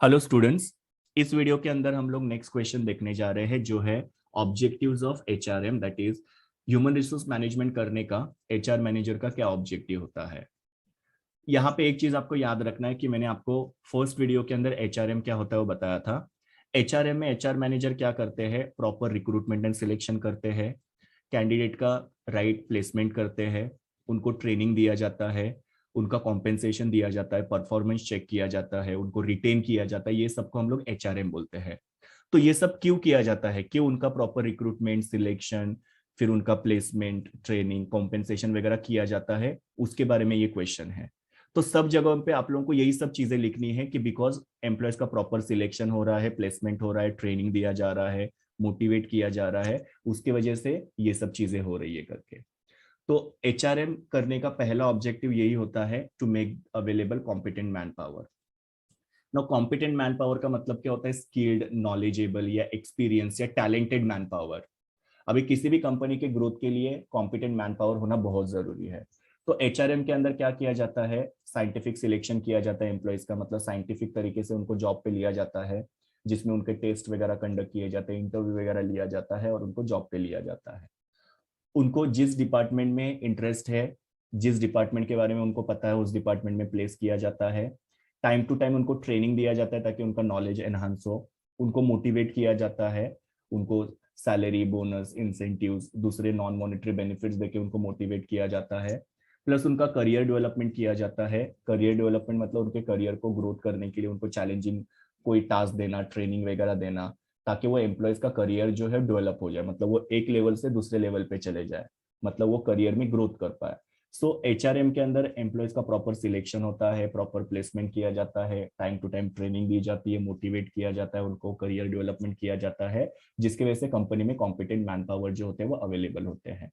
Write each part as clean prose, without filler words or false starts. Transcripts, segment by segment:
Hello students. इस video के अंदर हम लोग नेक्स्ट क्वेश्चन देखने जा रहे हैं जो है objectives of HRM, that is human resource management करने का एचआर मैनेजर का क्या ऑब्जेक्टिव होता है। यहाँ पे एक चीज आपको याद रखना है कि मैंने आपको फर्स्ट वीडियो के अंदर एचआरएम क्या होता है वो बताया था। एचआरएम में एचआर मैनेजर क्या करते हैं, प्रॉपर रिक्रूटमेंट एंड सिलेक्शन करते हैं, कैंडिडेट का राइट प्लेसमेंट करते हैं, उनको ट्रेनिंग दिया जाता है, उनका कॉम्पेंसेशन दिया जाता है, परफॉर्मेंस चेक किया जाता है, उनको रिटेन किया जाता है। ये सबको हम लोग एचआरएम बोलते हैं। तो ये सब क्यों किया जाता है, क्यों उनका प्रॉपर रिक्रूटमेंट सिलेक्शन, फिर उनका प्लेसमेंट ट्रेनिंग कॉम्पेंसेशन वगैरह किया जाता है, उसके बारे में ये क्वेश्चन है। तो सब जगहों पे आप लोगों को यही सब चीजें लिखनी है कि बिकॉज एम्प्लॉयज का प्रॉपर सिलेक्शन हो रहा है, प्लेसमेंट हो रहा है, ट्रेनिंग दिया जा रहा है, मोटिवेट किया जा रहा है, उसके वजह से ये सब चीजें हो रही है करके। तो एचआरएम करने का पहला ऑब्जेक्टिव यही होता है, to make available competent man power. ना कॉम्पिटेंट मैन पावर का मतलब क्या होता है, स्किल्ड, नॉलेजेबल या एक्सपीरियंस या टैलेंटेड मैन पावर। अभी किसी भी कंपनी के ग्रोथ के लिए कॉम्पिटेंट मैन पावर होना बहुत जरूरी है। तो एचआरएम के अंदर क्या किया जाता है, साइंटिफिक सिलेक्शन किया जाता है एम्प्लॉयज का, मतलब साइंटिफिक तरीके से उनको जॉब पे लिया जाता है, जिसमें उनके टेस्ट वगैरह कंडक्ट किए जाते हैं, इंटरव्यू वगैरह लिया जाता है और उनको जॉब पे लिया जाता है। उनको जिस डिपार्टमेंट में इंटरेस्ट है, जिस डिपार्टमेंट के बारे में उनको पता है, उस डिपार्टमेंट में प्लेस किया जाता है। टाइम टू टाइम उनको ट्रेनिंग दिया जाता है ताकि उनका नॉलेज एनहांस हो। उनको मोटिवेट किया जाता है, उनको सैलरी, बोनस, इंसेंटिव्स, दूसरे नॉन मॉनेटरी बेनिफिट्स देके उनको मोटिवेट किया जाता है। प्लस उनका करियर डेवलपमेंट किया जाता है। करियर डेवलपमेंट मतलब उनके करियर को ग्रोथ करने के लिए उनको चैलेंजिंग कोई टास्क देना, ट्रेनिंग वगैरह देना, ताकि वो एम्प्लॉयज का करियर जो है डेवलप हो जाए, मतलब वो एक लेवल से दूसरे लेवल पे चले जाए, मतलब वो करियर में ग्रोथ कर पाए। सो एचआरएम के अंदर एम्प्लॉयज का प्रॉपर सिलेक्शन होता है, प्रॉपर प्लेसमेंट किया जाता है, टाइम टू टाइम ट्रेनिंग दी जाती है, मोटिवेट किया जाता है, उनको करियर डेवलपमेंट किया जाता है, जिसकी वजह से कंपनी में कॉम्पिटेंट मैन पावर जो होते हैं वो अवेलेबल होते हैं।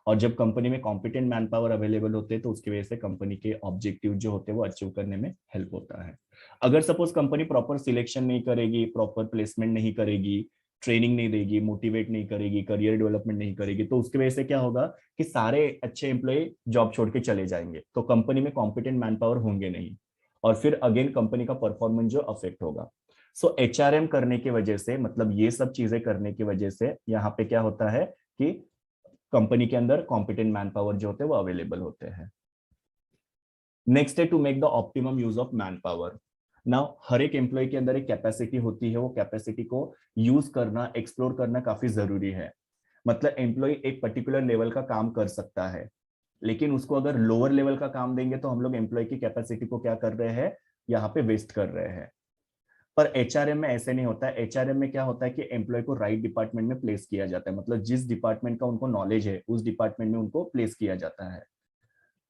और जब कंपनी में कॉम्पिटेंट मैन पावर अवेलेबल होते हैं तो उसकी वजह से कंपनी के ऑब्जेक्टिव जो होते हैं वो अचीव करने में हेल्प होता है। अगर सपोज कंपनी प्रॉपर सिलेक्शन नहीं करेगी, प्रॉपर प्लेसमेंट नहीं करेगी, ट्रेनिंग नहीं देगी, मोटिवेट नहीं करेगी, करियर डेवलपमेंट नहीं करेगी, तो उसकी वजह से क्या होगा कि सारे अच्छे एम्प्लॉय जॉब छोड़ के चले जाएंगे, तो कंपनी में कॉम्पिटेंट मैन पावर होंगे नहीं, और फिर अगेन कंपनी का परफॉर्मेंस जो अफेक्ट होगा। सो एचआरएम करने की वजह से, मतलब ये सब चीजें करने की वजह से यहाँ पे क्या होता है कि कंपनी के अंदर कॉम्पिटेंट मैन पावर जो होते हैं वो अवेलेबल होते हैं। नेक्स्ट है to make the optimum use of man power. Now हर एक एम्प्लॉय के अंदर एक कैपेसिटी होती है, वो कैपेसिटी को यूज करना, एक्सप्लोर करना काफी जरूरी है। मतलब एम्प्लॉय एक पर्टिकुलर लेवल का काम कर सकता है, लेकिन उसको अगर लोअर लेवल का काम देंगे तो हम लोग एम्प्लॉय की कैपेसिटी को क्या कर रहे हैं, यहाँ पे वेस्ट कर रहे हैं। पर एचआरएम में ऐसे नहीं होता है। एचआरएम में क्या होता है कि एम्प्लॉय को राइट डिपार्टमेंट में प्लेस किया जाता है, मतलब जिस डिपार्टमेंट का उनको नॉलेज है उस डिपार्टमेंट में उनको प्लेस किया जाता है।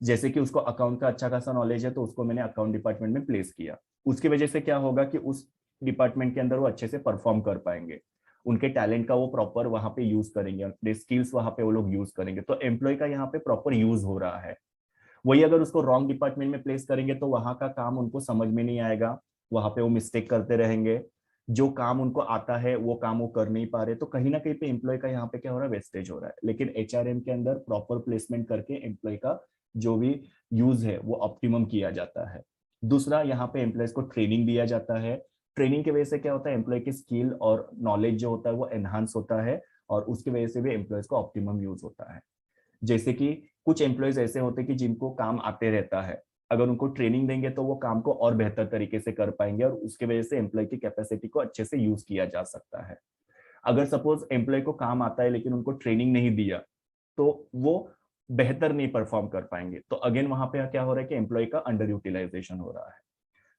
जैसे कि उसको अकाउंट का अच्छा खासा नॉलेज है तो उसको मैंने अकाउंट डिपार्टमेंट में प्लेस किया। उसकी वजह से क्या होगा कि उस डिपार्टमेंट के अंदर वो अच्छे से परफॉर्म कर पाएंगे, उनके टैलेंट का वो प्रॉपर वहां पे यूज करेंगे, अपने स्किल्स वहां पे वो लोग यूज करेंगे, तो एम्प्लॉय का यहाँ पे प्रॉपर यूज हो रहा है। वही अगर उसको रॉन्ग डिपार्टमेंट में प्लेस करेंगे तो वहां का काम उनको समझ में नहीं आएगा, वहां पे वो मिस्टेक करते रहेंगे, जो काम उनको आता है वो काम वो कर नहीं पा रहे, तो कहीं ना कहीं पे एम्प्लॉय का यहाँ पे क्या हो रहा है, वेस्टेज हो रहा है। लेकिन एचआरएम के अंदर प्रॉपर प्लेसमेंट करके एम्प्लॉय का जो भी यूज है वो ऑप्टिमम किया जाता है। दूसरा, यहाँ पे एम्प्लॉयज को ट्रेनिंग दिया जाता है। ट्रेनिंग की वजह से क्या होता है, एम्प्लॉय की स्किल और नॉलेज जो होता है वो एनहांस होता है, और उसकी वजह से भी एम्प्लॉयज को ऑप्टिमम यूज होता है। जैसे कि कुछ एम्प्लॉयज ऐसे होते हैं कि जिनको काम आते रहता है, अगर उनको ट्रेनिंग देंगे तो वो काम को और बेहतर तरीके से कर पाएंगे, और उसके वजह से एम्प्लॉय की कैपेसिटी को अच्छे से यूज किया जा सकता है। अगर सपोज एम्प्लॉय को काम आता है लेकिन उनको ट्रेनिंग नहीं दिया तो वो बेहतर नहीं परफॉर्म कर पाएंगे, तो अगेन वहां पे क्या हो रहा है कि एम्प्लॉय का अंडर यूटिलाइजेशन हो रहा है।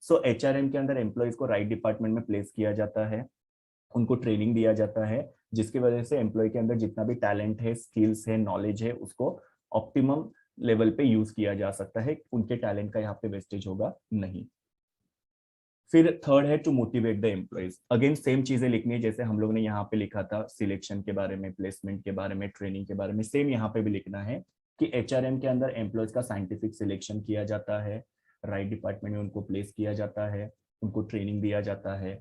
सो एचआरएम के अंदर एम्प्लॉयज को राइट डिपार्टमेंट में प्लेस किया जाता है, उनको ट्रेनिंग दिया जाता है, जिसकी वजह से एम्प्लॉय के अंदर जितना भी टैलेंट है, स्किल्स है, नॉलेज है, उसको ऑप्टिमम लेवल पे यूज किया जा सकता है, उनके टैलेंट का यहाँ पे वेस्टेज होगा नहीं। फिर थर्ड है to motivate the employees. Again same चीजें लिखनी है जैसे हम लोग ने यहाँ पे लिखा था, सिलेक्शन के बारे में, प्लेसमेंट के बारे में, ट्रेनिंग के बारे में, सेम यहाँ पे भी लिखना है कि एचआरएम के अंदर एम्प्लॉयज का साइंटिफिक सिलेक्शन किया जाता है, राइट डिपार्टमेंट में उनको प्लेस किया जाता है, उनको ट्रेनिंग दिया जाता है,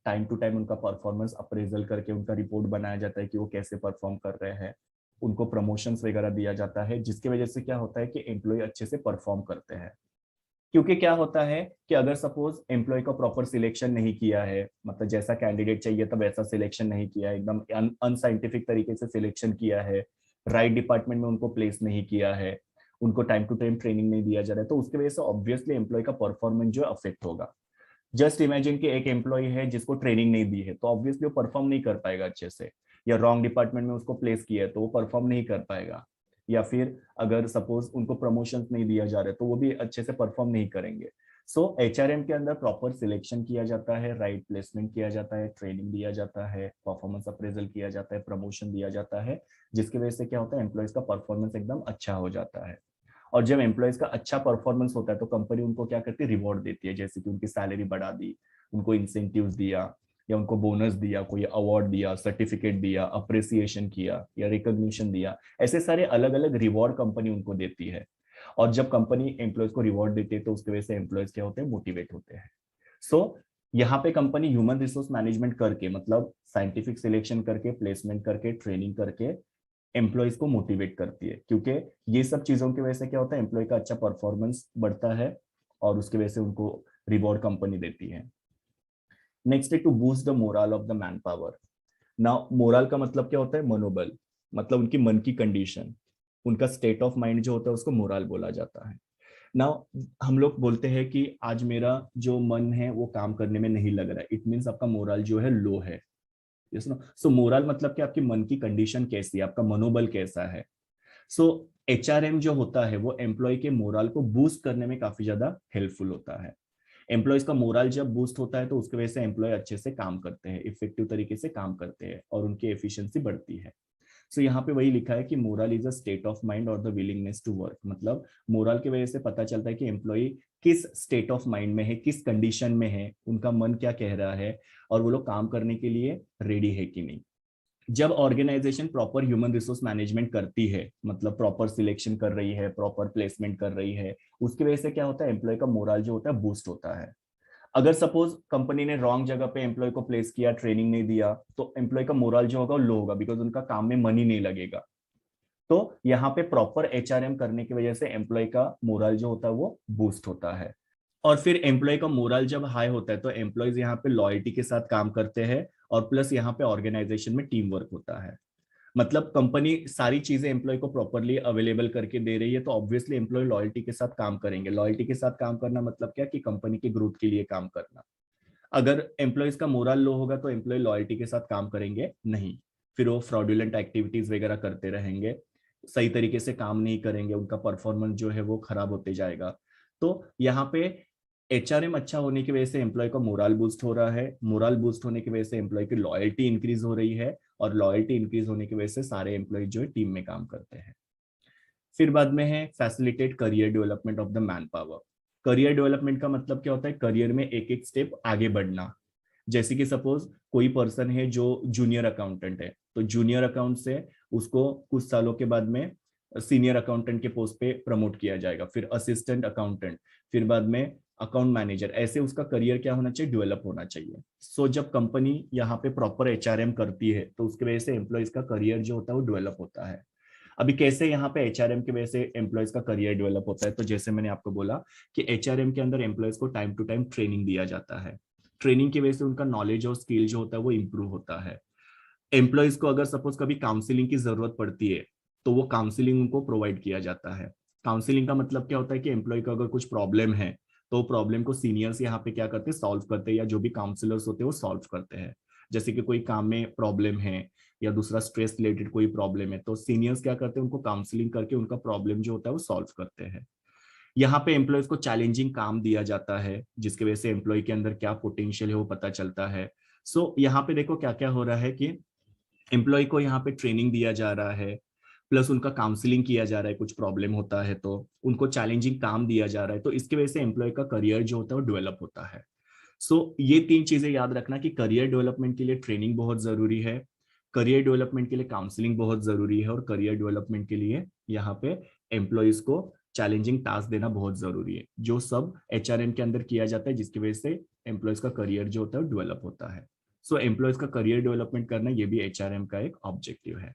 टाइम टू टाइम उनका परफॉर्मेंस अप्रेजल करके उनका रिपोर्ट बनाया जाता है कि वो कैसे परफॉर्म कर रहे हैं, उनको प्रमोशंस वगैरह दिया जाता है, जिसकी वजह से क्या होता है कि एम्प्लॉय अच्छे से परफॉर्म करते हैं। क्योंकि क्या होता है कि अगर सपोज एम्प्लॉय का प्रॉपर सिलेक्शन नहीं किया है, मतलब जैसा कैंडिडेट चाहिए तब वैसा सिलेक्शन नहीं किया है, एकदम अनसाइंटिफिक तरीके से सिलेक्शन किया है, राइट डिपार्टमेंट में उनको प्लेस नहीं किया है, उनको टाइम टू टाइम ट्रेनिंग नहीं दिया जा रहा है, तो उसकी वजह से ऑब्वियसली एम्प्लॉय का परफॉर्मेंस जो अफेक्ट होगा। जस्ट इमेजिन कि एक एम्प्लॉय है जिसको ट्रेनिंग नहीं दी है, तो ऑब्वियसली वो परफॉर्म नहीं कर पाएगा अच्छे से, या रॉन्ग डिपार्टमेंट में उसको प्लेस किया है तो वो परफॉर्म नहीं कर पाएगा, या फिर अगर सपोज उनको प्रमोशन नहीं दिया जा रहा है तो वो भी अच्छे से परफॉर्म नहीं करेंगे। सो एचआरएम के अंदर प्रॉपर सिलेक्शन किया जाता है, राइट प्लेसमेंट किया जाता है, ट्रेनिंग दिया जाता है, परफॉर्मेंस अप्रेजल किया जाता है, प्रमोशन दिया जाता है, जिसकी वजह से क्या होता है, एम्प्लॉयज का परफॉर्मेंस एकदम अच्छा हो जाता है। और जब एम्प्लॉयज का अच्छा परफॉर्मेंस होता है तो कंपनी उनको क्या करती है, रिवॉर्ड देती है, जैसे कि उनकी सैलरी बढ़ा दी, उनको इंसेंटिव्स दिया, या उनको बोनस दिया, कोई अवार्ड दिया, सर्टिफिकेट दिया, अप्रिसिएशन किया, या रिकॉग्निशन दिया, ऐसे सारे अलग अलग रिवॉर्ड कंपनी उनको देती है। और जब कंपनी एम्प्लॉयज को रिवॉर्ड देती है तो उसकी वजह से एम्प्लॉयज क्या होते हैं, मोटिवेट होते हैं। सो यहाँ पे कंपनी ह्यूमन रिसोर्स मैनेजमेंट करके, मतलब साइंटिफिक सिलेक्शन करके, प्लेसमेंट करके, ट्रेनिंग करके एम्प्लॉयज को मोटिवेट करती है, क्योंकि ये सब चीजों की वजह से क्या होता है, एम्प्लॉय का अच्छा परफॉर्मेंस बढ़ता है और उसकी वजह से उनको रिवॉर्ड कंपनी देती है। नेक्स्ट है to boost the moral of the man power. ना मोरल का मतलब क्या होता है, मनोबल, मतलब उनकी मन की कंडीशन, उनका स्टेट ऑफ माइंड जो होता है उसको मोरल बोला जाता है। ना हम लोग बोलते हैं कि आज मेरा जो मन है वो काम करने में नहीं लग रहा है, इट मीन्स आपका मोरल जो है लो है। यस नो, सो मोरल मतलब कि आपकी मन की कंडीशन कैसी है, आपका मनोबल कैसा है। सो एचआरएम जो होता है वो एम्प्लॉय के मोरल को बूस्ट करने में काफी ज्यादा हेल्पफुल होता है। एम्प्लॉयज का मोरल जब बूस्ट होता है तो उसकी वजह से एम्प्लॉय अच्छे से काम करते हैं, इफेक्टिव तरीके से काम करते हैं और उनकी एफिशिएंसी बढ़ती है। सो यहाँ पे वही लिखा है कि moral is a state of mind और द विलिंगनेस टू वर्क, मतलब मोरल की वजह से पता चलता है कि एम्प्लॉय किस स्टेट ऑफ माइंड में है, किस कंडीशन में है, उनका मन क्या कह रहा है, और वो लोग काम करने के लिए रेडी है कि नहीं। जब organisation proper human resource management करती है, मतलब प्रॉपर सिलेक्शन कर रही है, प्रॉपर प्लेसमेंट कर रही है, उसकी वजह से क्या होता है, एम्प्लॉय का मोरल जो होता है बूस्ट होता है। अगर सपोज कंपनी ने रॉन्ग जगह पे एम्प्लॉय को प्लेस किया, ट्रेनिंग नहीं दिया, तो एम्प्लॉय का मोरल जो होगा लो होगा, बिकॉज उनका काम में मनी नहीं लगेगा। तो यहाँ पे प्रॉपर एचआरएम करने की वजह से एम्प्लॉय का मोरल जो होता है वो बूस्ट होता है। और फिर एम्प्लॉय का मोरल जब हाई होता है तो एम्प्लॉयज यहाँ पे लॉयल्टी के साथ काम करते हैं, और प्लस यहाँ पे ऑर्गेनाइजेशन में टीम वर्क होता है। मतलब कंपनी सारी चीजें एम्प्लॉय को प्रॉपरली अवेलेबल करके दे रही है तो ऑब्वियसली एम्प्लॉय लॉयल्टी के साथ काम करेंगे। लॉयल्टी के साथ काम करना मतलब क्या, कि कंपनी के ग्रोथ के लिए काम करना। अगर एम्प्लॉयज का मोरल लो होगा तो एम्प्लॉय लॉयल्टी के साथ काम करेंगे नहीं, फिर वो फ्रॉडुलेंट एक्टिविटीज वगैरह करते रहेंगे, सही तरीके से काम नहीं करेंगे, उनका परफॉर्मेंस जो है वो खराब होते जाएगा। तो यहाँ पे एचआरएम अच्छा होने की वजह से एम्प्लॉय का मोरल बूस्ट हो रहा है, मोरल बूस्ट होने की वजह से एम्प्लॉय की लॉयल्टी इंक्रीज हो रही है, और लॉयल्टी इंक्रीज होने की वजह से सारे एम्प्लॉय जो है टीम में काम करते हैं। फिर बाद में है facilitate career development of the man power. Career development का मतलब क्या होता है, करियर में एक एक स्टेप आगे बढ़ना। जैसे कि सपोज कोई पर्सन है जो जूनियर अकाउंटेंट है, तो जूनियर अकाउंट से उसको कुछ सालों के बाद में सीनियर अकाउंटेंट के पोस्ट पे प्रमोट किया जाएगा, फिर असिस्टेंट अकाउंटेंट, फिर बाद में अकाउंट मैनेजर, ऐसे उसका करियर क्या होना चाहिए, डेवलप होना चाहिए। सो जब कंपनी यहाँ पे प्रॉपर एचआरएम करती है तो उसकी वजह से एम्प्लॉयज का करियर जो होता है वो डेवलप होता है। अभी कैसे यहाँ पे एचआरएम की वजह से एम्प्लॉयज का करियर डेवलप होता है, तो जैसे मैंने आपको बोला कि एचआरएम के अंदर एम्प्लॉयज को टाइम टू टाइम ट्रेनिंग दिया जाता है। ट्रेनिंग की वजह से उनका नॉलेज और स्किल जो होता है वो इम्प्रूव होता है। एम्प्लॉयज को अगर सपोज कभी काउंसिलिंग की जरूरत पड़ती है तो वो काउंसिलिंग उनको प्रोवाइड किया जाता है। काउंसिलिंग का मतलब क्या होता है कि एम्प्लॉय को अगर कुछ प्रॉब्लम है तो प्रॉब्लम को सीनियर्स यहाँ पे क्या करते हैं, सॉल्व करते हैं, या जो भी काउंसलर्स होते हैं वो सॉल्व करते हैं। जैसे कि कोई काम में प्रॉब्लम है या दूसरा स्ट्रेस रिलेटेड कोई प्रॉब्लम है तो सीनियर्स क्या करते हैं, उनको काउंसलिंग करके उनका प्रॉब्लम जो होता है वो सॉल्व करते हैं। यहाँ पे एम्प्लॉयज को चैलेंजिंग काम दिया जाता है जिसकी वजह से एम्प्लॉय के अंदर क्या पोटेंशियल है वो पता चलता है। सो यहाँ पे देखो क्या क्या हो रहा है कि एम्प्लॉय को यहाँ पे ट्रेनिंग दिया जा रहा है, प्लस उनका काउंसलिंग किया जा रहा है, कुछ प्रॉब्लम होता है तो उनको चैलेंजिंग काम दिया जा रहा है, तो इसकी वजह से एम्प्लॉय का करियर जो होता है वो डेवलप होता है। सो ये तीन चीजें याद रखना कि करियर डेवलपमेंट के लिए ट्रेनिंग बहुत जरूरी है, करियर डेवलपमेंट के लिए काउंसलिंग बहुत जरूरी है, और करियर डेवलपमेंट के लिए यहाँ पे एम्प्लॉयज को चैलेंजिंग टास्क देना बहुत जरूरी है, जो सब एचआरएम के अंदर किया जाता है, जिसकी वजह से एम्प्लॉयज का करियर जो होता है वो डेवलप होता है। सो एम्प्लॉयज का करियर डेवलपमेंट करना ये भी एचआरएम का एक ऑब्जेक्टिव है।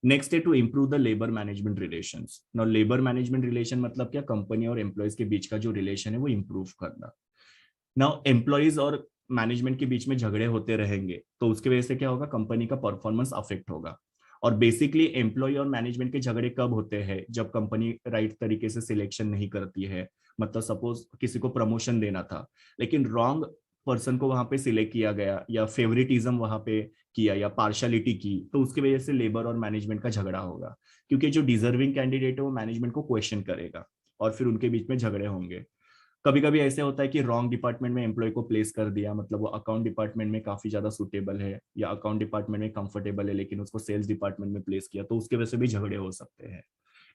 नेक्स्ट है to improve the labour management relations. Now labour management relation मतलब क्या, कंपनी और एम्प्लॉयज के बीच का जो रिलेशन है वो इम्प्रूव करना। नाउ एम्प्लॉयज और मैनेजमेंट के बीच में झगड़े होते रहेंगे तो उसकी वजह से क्या होगा, कंपनी का परफॉर्मेंस अफेक्ट होगा। और बेसिकली एम्प्लॉय और मैनेजमेंट के झगड़े कब होते हैं, जब कंपनी राइट तरीके से सिलेक्शन नहीं करती है। मतलब सपोज किसी को प्रमोशन देना था लेकिन रॉन्ग पर्सन को वहां पे सिलेक्ट किया गया, या फेवरेटिज्म वहां पे किया, या पार्शलिटी की, तो उसकी वजह से लेबर और मैनेजमेंट का झगड़ा होगा। क्योंकि जो डिजर्विंग कैंडिडेट है वो मैनेजमेंट को क्वेश्चन करेगा और फिर उनके बीच में झगड़े होंगे। कभी कभी ऐसे होता है कि रॉन्ग डिपार्टमेंट में एम्प्लॉय को प्लेस कर दिया, मतलब वो अकाउंट डिपार्टमेंट में काफी ज्यादा सुटेबल है या अकाउंट डिपार्टमेंट में कंफर्टेबल है, लेकिन उसको सेल्स डिपार्टमेंट में प्लेस किया, तो उसके वजह से भी झगड़े हो सकते हैं।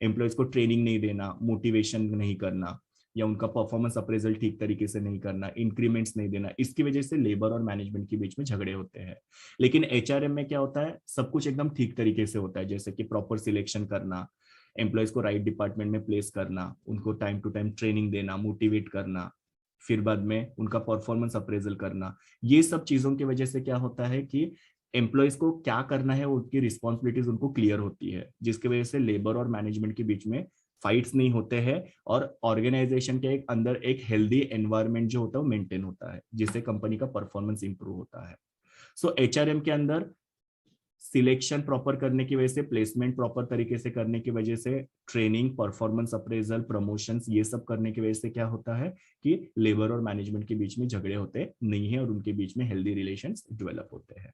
एम्प्लॉयज को ट्रेनिंग नहीं देना, मोटिवेशन नहीं करना, या उनका परफॉर्मेंस अप्रेजल ठीक तरीके से नहीं करना, इंक्रीमेंट्स नहीं देना, इसकी वजह से लेबर और मैनेजमेंट के बीच में झगड़े होते हैं। लेकिन एचआरएम में क्या होता है, सब कुछ एकदम ठीक तरीके से होता है, जैसे कि प्रॉपर सिलेक्शन करना, एम्प्लॉयज को राइट डिपार्टमेंट में प्लेस करना, उनको टाइम टू टाइम ट्रेनिंग देना, मोटिवेट करना, फिर बाद में उनका परफॉर्मेंस अप्रेजल करना। ये सब चीजों की वजह से क्या होता है कि एम्प्लॉयज को क्या करना है, उनकी रिस्पॉन्सिबिलिटीज उनको क्लियर होती है, जिसकी वजह से लेबर और मैनेजमेंट के बीच में फाइट्स नहीं होते हैं, और ऑर्गेनाइजेशन के अंदर एक हेल्दी एनवायरनमेंट जो होता है वो मेंटेन होता है, जिससे कंपनी का परफॉर्मेंस इंप्रूव होता है। सो एचआरएम के अंदर सिलेक्शन प्रॉपर करने की वजह से, प्लेसमेंट प्रॉपर तरीके से करने की वजह से, ट्रेनिंग, परफॉर्मेंस अप्रेजल, प्रमोशंस, ये सब करने की वजह से क्या होता है कि लेबर और मैनेजमेंट के बीच में झगड़े होते नहीं है और उनके बीच में हेल्दी रिलेशंस डेवलप होते हैं।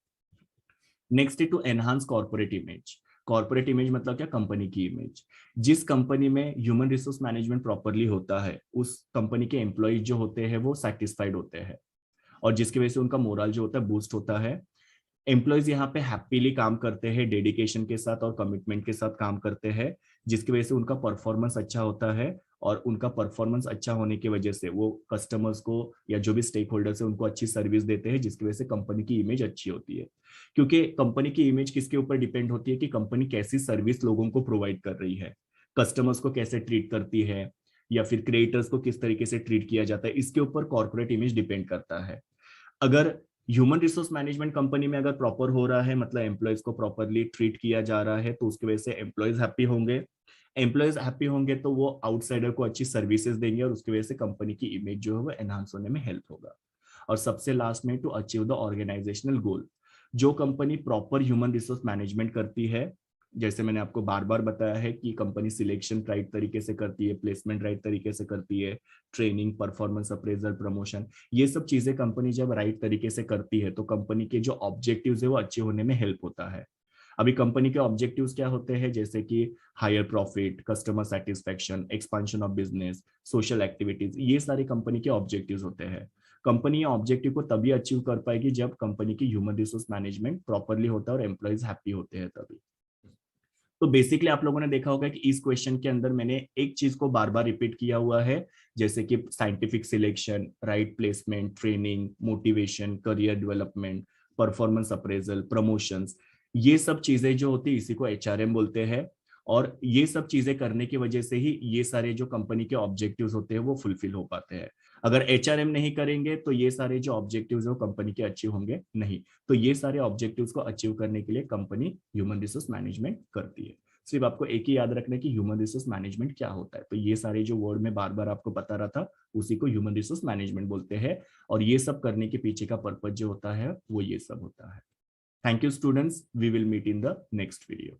नेक्स्ट है to enhance corporate image. Corporate image मतलब क्या, कंपनी की इमेज। जिस कंपनी में ह्यूमन रिसोर्स मैनेजमेंट प्रॉपरली होता है उस कंपनी के एम्प्लॉयज जो होते हैं वो सेटिस्फाइड होते हैं, और जिसकी वजह से उनका मोरल जो होता है बूस्ट होता है। एम्प्लॉयज यहाँ पे हैप्पीली काम करते हैं, डेडिकेशन के साथ और कमिटमेंट के साथ काम करते हैं, जिसकी वजह से उनका परफॉर्मेंस अच्छा होता है, और उनका परफॉर्मेंस अच्छा होने की वजह से वो कस्टमर्स को या जो भी स्टेक होल्डर्स है उनको अच्छी सर्विस देते हैं, जिसकी वजह से कंपनी की इमेज अच्छी होती है। क्योंकि कंपनी की इमेज किसके ऊपर डिपेंड होती है कि कंपनी कैसी सर्विस लोगों को प्रोवाइड कर रही है, कस्टमर्स को कैसे ट्रीट करती है, या फिर क्रिएटर्स को किस तरीके से ट्रीट किया जाता है, इसके ऊपर कॉर्पोरेट इमेज डिपेंड करता है। अगर ह्यूमन रिसोर्स मैनेजमेंट कंपनी में अगर प्रॉपर हो रहा है, मतलब एम्प्लॉयज को प्रॉपरली ट्रीट किया जा रहा है, तो उसकी वजह से एम्प्लॉयज हैप्पी होंगे। एम्प्लॉयज हैप्पी होंगे तो वो आउटसाइडर को अच्छी सर्विसेज देंगे, और उसकी वजह से कंपनी की इमेज जो है वो एनहांस होने में हेल्प होगा। और सबसे लास्ट में टू अचीव द ऑर्गेनाइजेशनल गोल। जो company proper human resource management करती है, जैसे मैंने आपको बार बार बताया है कि कंपनी सिलेक्शन राइट तरीके से करती है, प्लेसमेंट राइट तरीके से करती है, ट्रेनिंग, परफॉर्मेंस अप्रेजल, प्रमोशन, ये सब चीजें कंपनी जब राइट तरीके से करती है तो कंपनी के जो ऑब्जेक्टिव्स है वो अच्छे होने में हेल्प होता है। अभी कंपनी के ऑब्जेक्टिव्स क्या होते हैं, जैसे कि higher profit, customer satisfaction, expansion of business, social activities, ये सारी कंपनी के ऑब्जेक्टिव्स होते हैं। कंपनी ऑब्जेक्टिव को तभी अचीव कर पाएगी जब कंपनी की ह्यूमन रिसोर्स मैनेजमेंट प्रॉपरली होता है और एम्प्लॉयज हैप्पी होते हैं तभी। तो बेसिकली आप लोगों ने देखा होगा कि इस क्वेश्चन के अंदर मैंने एक चीज को बार बार रिपीट किया हुआ है, जैसे कि scientific selection, right placement, training, motivation, career development, performance appraisal, promotions, ये सब चीजें जो होती है इसी को एचआरएम बोलते हैं। और ये सब चीजें करने की वजह से ही ये सारे जो कंपनी के ऑब्जेक्टिव्स होते हैं वो फुलफिल हो पाते हैं। अगर एचआरएम नहीं करेंगे तो ये सारे जो ऑब्जेक्टिव्स है वो कंपनी के अचीव होंगे नहीं। तो ये सारे ऑब्जेक्टिव्स को अचीव करने के लिए कंपनी ह्यूमन रिसोर्स मैनेजमेंट करती है। सिर्फ आपको एक ही याद रखना है कि ह्यूमन रिसोर्स मैनेजमेंट क्या होता है, तो ये सारे जो वर्ड में बार बार आपको बता रहा था उसी को ह्यूमन रिसोर्स मैनेजमेंट बोलते हैं, और ये सब करने के पीछे का पर्पज जो होता है वो ये सब होता है। Thank you students, we will meet in the next video.